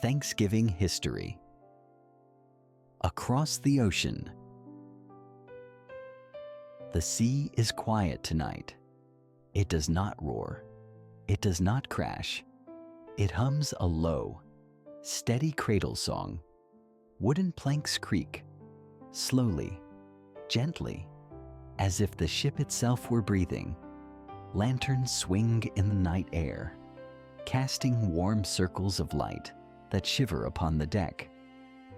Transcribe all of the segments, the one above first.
Thanksgiving history. Across the ocean. The sea is quiet tonight. It does not roar. It does not crash. It hums a low, steady cradle song. Wooden planks creak, slowly, gently, as if the ship itself were breathing. Lanterns swing in the night air, casting warm circles of light that shiver upon the deck.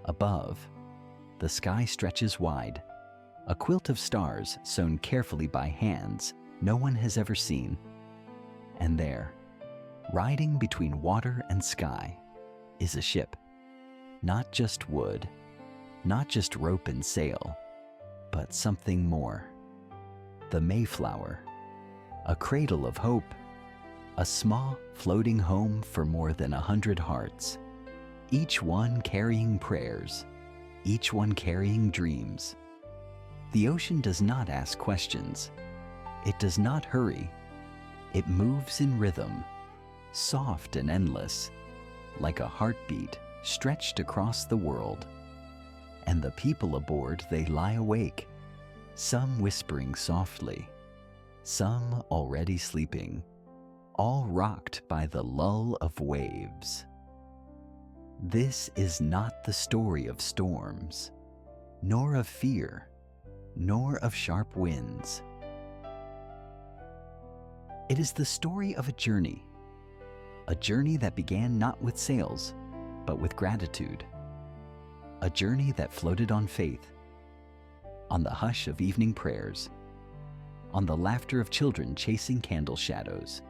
Above, the sky stretches wide, a quilt of stars sewn carefully by hands no one has ever seen. And there, riding between water and sky, is a ship. Not just wood, not just rope and sail, but something more. The Mayflower, a cradle of hope, a small floating home for more than 100 hearts, each one carrying prayers, each one carrying dreams. The ocean does not ask questions. It does not hurry. It moves in rhythm, soft and endless, like a heartbeat stretched across the world. And the people aboard, they lie awake, some whispering softly, some already sleeping, all rocked by the lull of waves. This is not the story of storms, nor of fear, nor of sharp winds. It is the story of a journey that began not with sails, but with gratitude. A journey that floated on faith, on the hush of evening prayers, on the laughter of children chasing candle shadows.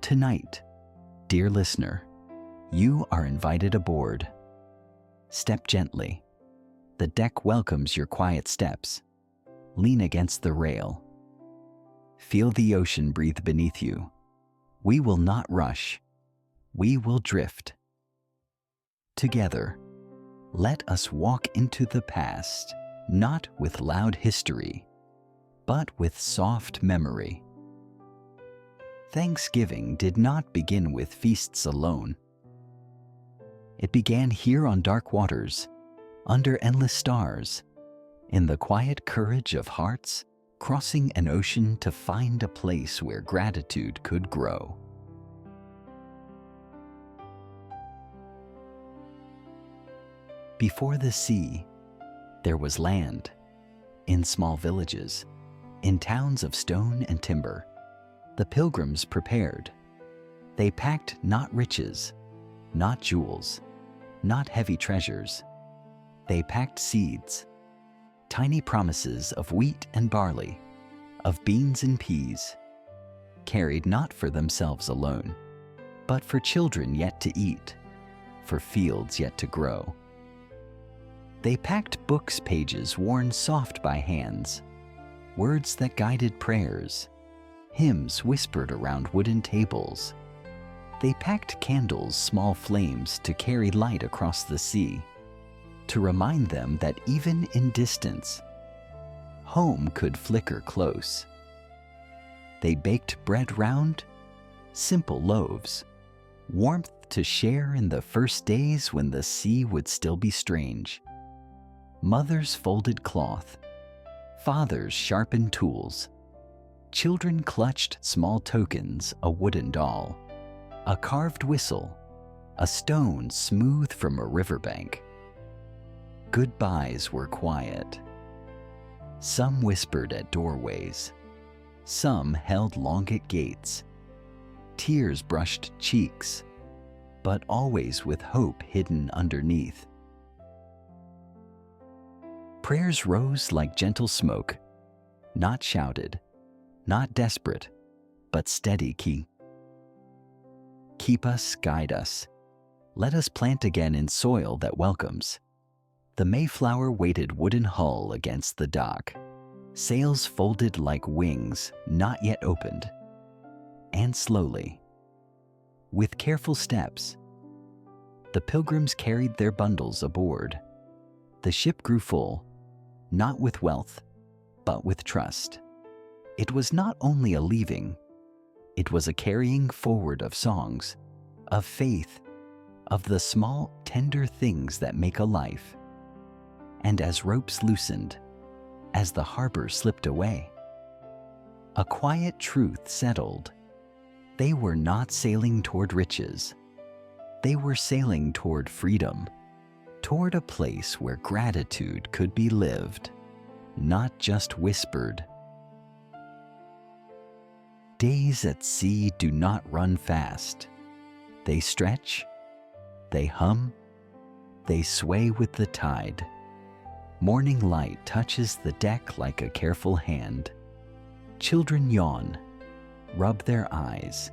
Tonight, dear listener, you are invited aboard. Step gently. The deck welcomes your quiet steps. Lean against the rail. Feel the ocean breathe beneath you. We will not rush. We will drift. Together, let us walk into the past, not with loud history, but with soft memory. Thanksgiving did not begin with feasts alone. It began here on dark waters, under endless stars, in the quiet courage of hearts crossing an ocean to find a place where gratitude could grow. Before the sea, there was land, in small villages, in towns of stone and timber. The pilgrims prepared. They packed not riches, not jewels, not heavy treasures. They packed seeds, tiny promises of wheat and barley, of beans and peas, carried not for themselves alone, but for children yet to eat, for fields yet to grow. They packed books' pages worn soft by hands, words that guided prayers, hymns whispered around wooden tables. They packed candles, small flames to carry light across the sea, to remind them that even in distance, home could flicker close. They baked bread round, simple loaves, warmth to share in the first days when the sea would still be strange. Mothers folded cloth, fathers sharpened tools, children clutched small tokens, a wooden doll, a carved whistle, a stone smooth from a riverbank. Goodbyes were quiet. Some whispered at doorways, some held long at gates. Tears brushed cheeks, but always with hope hidden underneath. Prayers rose like gentle smoke, not shouted, not desperate, but steady key. Keep us, guide us. Let us plant again in soil that welcomes. The Mayflower waited wooden hull against the dock, sails folded like wings not yet opened. And slowly, with careful steps, the pilgrims carried their bundles aboard. The ship grew full, not with wealth, but with trust. It was not only a leaving, it was a carrying forward of songs, of faith, of the small, tender things that make a life. And as ropes loosened, as the harbor slipped away, a quiet truth settled. They were not sailing toward riches. They were sailing toward freedom, toward a place where gratitude could be lived, not just whispered. Days at sea do not run fast. They stretch, they hum, they sway with the tide. Morning light touches the deck like a careful hand. Children yawn, rub their eyes,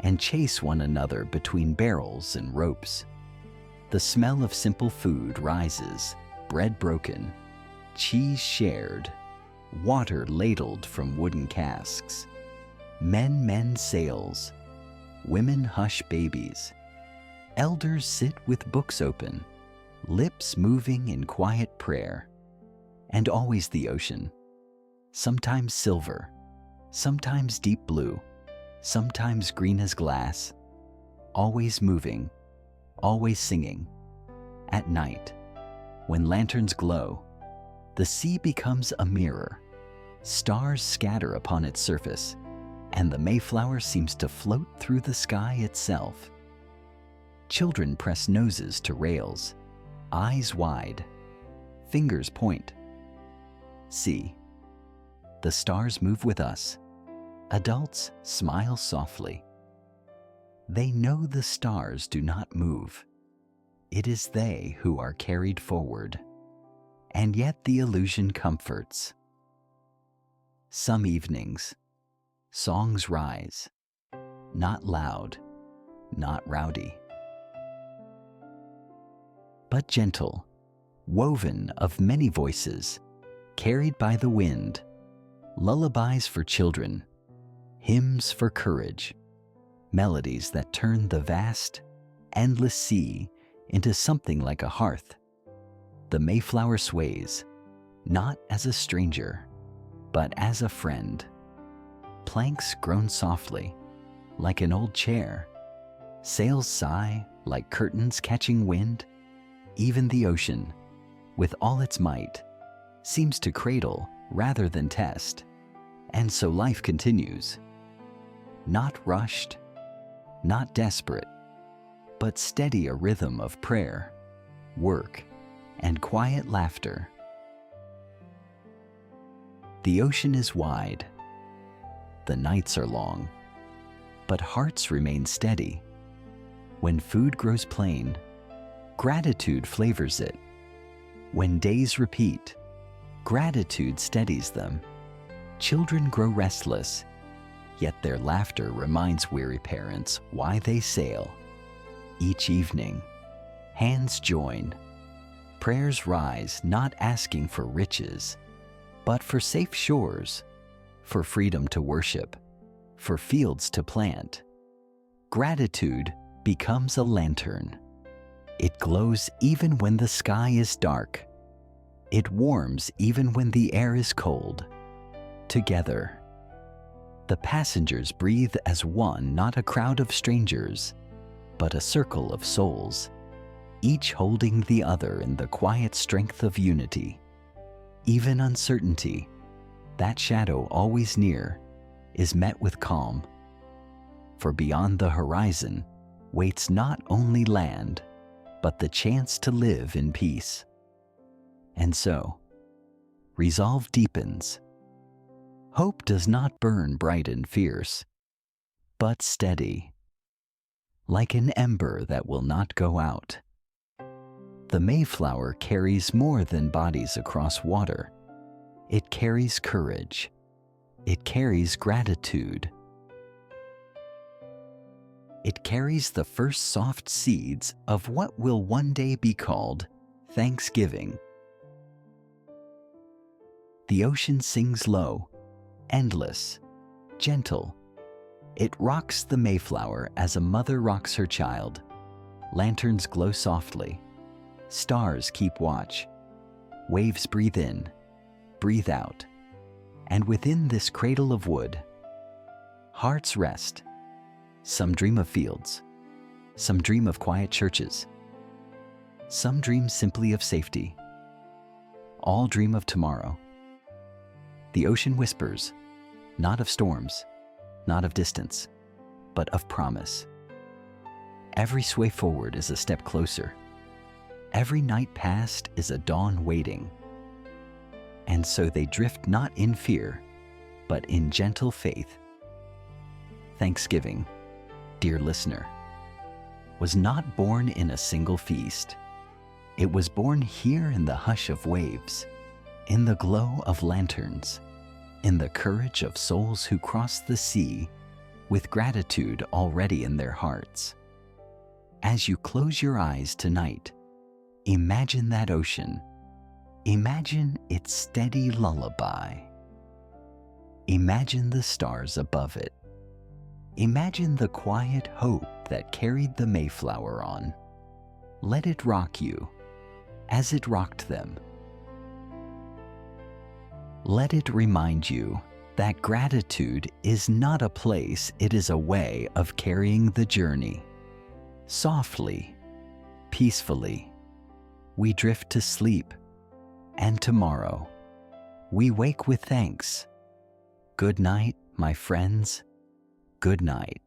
and chase one another between barrels and ropes. The smell of simple food rises, bread broken, cheese shared, water ladled from wooden casks. Men mend sails, women hush babies. Elders sit with books open, lips moving in quiet prayer. And always the ocean, sometimes silver, sometimes deep blue, sometimes green as glass, always moving, always singing. At night, when lanterns glow, the sea becomes a mirror. Stars scatter upon its surface, and the Mayflower seems to float through the sky itself. Children press noses to rails, eyes wide, fingers point. See, the stars move with us. Adults smile softly. They know the stars do not move. It is they who are carried forward. And yet the illusion comforts. Some evenings, songs rise, not loud, not rowdy, but gentle, woven of many voices, carried by the wind, lullabies for children, hymns for courage, melodies that turn the vast, endless sea into something like a hearth. The Mayflower sways, not as a stranger, but as a friend. Planks groan softly, like an old chair. Sails sigh like curtains catching wind. Even the ocean, with all its might, seems to cradle rather than test. And so life continues. Not rushed, not desperate, but steady, a rhythm of prayer, work, and quiet laughter. The ocean is wide. The nights are long, but hearts remain steady. When food grows plain, gratitude flavors it. When days repeat, gratitude steadies them. Children grow restless, yet their laughter reminds weary parents why they sail. Each evening, hands join. Prayers rise, not asking for riches, but for safe shores, for freedom to worship, for fields to plant. Gratitude becomes a lantern. It glows even when the sky is dark. It warms even when the air is cold. Together, the passengers breathe as one, not a crowd of strangers, but a circle of souls, each holding the other in the quiet strength of unity. Even uncertainty, that shadow always near, is met with calm. For beyond the horizon waits not only land, but the chance to live in peace. And so, resolve deepens. Hope does not burn bright and fierce, but steady, like an ember that will not go out. The Mayflower carries more than bodies across water. It carries courage. It carries gratitude. It carries the first soft seeds of what will one day be called Thanksgiving. The ocean sings low, endless, gentle. It rocks the Mayflower as a mother rocks her child. Lanterns glow softly. Stars keep watch. Waves breathe in, breathe out. And within this cradle of wood, hearts rest. Some dream of fields, Some dream of quiet churches. Some dream simply of safety. All dream of tomorrow. The ocean whispers, not of storms, not of distance, but of promise. Every sway forward is a step closer. Every night past is a dawn waiting. And so they drift not in fear, but in gentle faith. Thanksgiving, dear listener, was not born in a single feast. It was born here in the hush of waves, in the glow of lanterns, in the courage of souls who cross the sea with gratitude already in their hearts. As you close your eyes tonight, imagine that ocean. Imagine its steady lullaby. Imagine the stars above it. Imagine the quiet hope that carried the Mayflower on. Let it rock you as it rocked them. Let it remind you that gratitude is not a place, it is a way of carrying the journey. Softly, peacefully, we drift to sleep, and tomorrow, we wake with thanks. Good night, my friends. Good night.